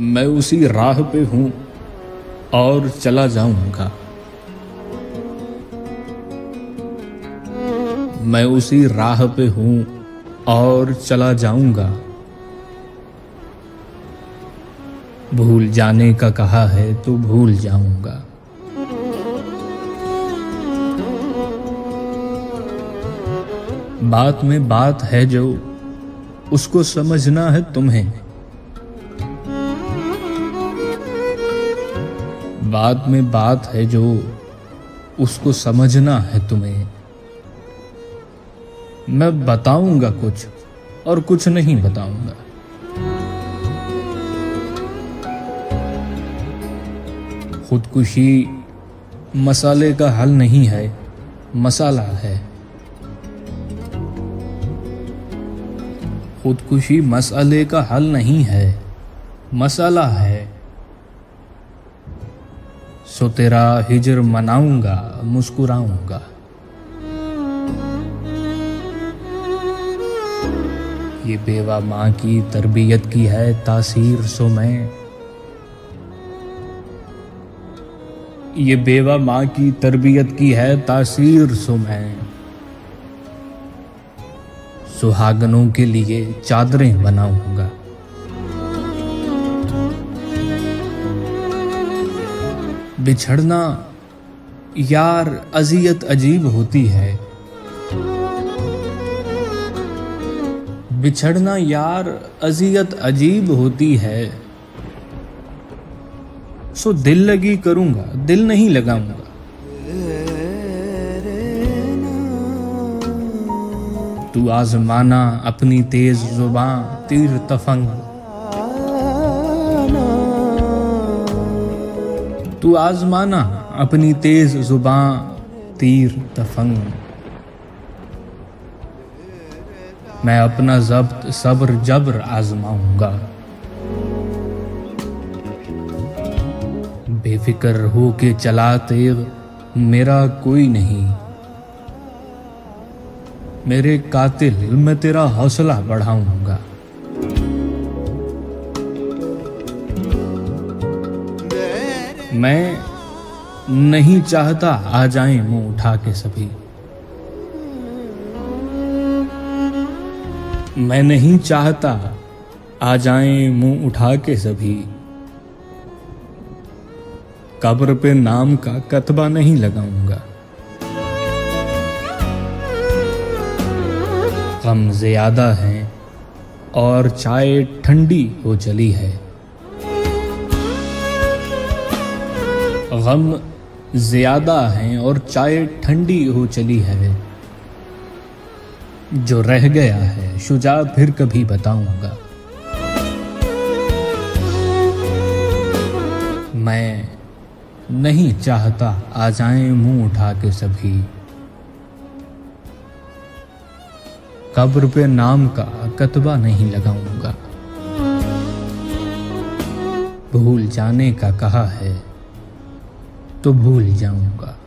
मैं उसी राह पे हूं और चला जाऊंगा। मैं उसी राह पे हूं और चला जाऊंगा। भूल जाने का कहा है तो भूल जाऊंगा। बात में बात है जो उसको समझना है तुम्हें। बात में बात है जो उसको समझना है तुम्हें। मैं बताऊंगा कुछ और कुछ नहीं बताऊंगा। खुदकुशी मसाले का हल नहीं है, मसाला है। खुदकुशी मसाले का हल नहीं है, मसाला है। सो तेरा हिजर मनाऊंगा, मुस्कुराऊंगा। ये बेवा माँ की तरबियत की है तासीर, सो मैं। ये बेवा माँ की तरबियत की है तासीर, सो मैं। सुहागनों के लिए चादरें बनाऊंगा। बिछड़ना यार अजियत अजीब होती है। बिछड़ना यार अजियत अजीब होती है। सो दिल लगी करूंगा, दिल नहीं लगाऊंगा। तू आजमाना अपनी तेज जुबां तीर तफंग। तू आजमाना अपनी तेज जुबां तीर तफंग। मैं अपना जब्त सब्र जब्र आजमाऊंगा। बेफिक्र हो के चला तेग मेरा कोई नहीं। मेरे कातिल मैं तेरा हौसला बढ़ाऊंगा। मैं नहीं चाहता आ जाएं मुंह उठा के सभी। मैं नहीं चाहता आ जाएं मुंह उठा के सभी। कब्र पे नाम का कतबा नहीं लगाऊंगा। गम ज्यादा है और चाय ठंडी हो चली है। गम ज्यादा है और चाय ठंडी हो चली है। जो रह गया है शुजा फिर कभी बताऊंगा। मैं नहीं चाहता आ जाएं मुंह उठा के सभी। कब्र पे नाम का कतबा नहीं लगाऊंगा। भूल जाने का कहा है तो भूल जाऊंगा।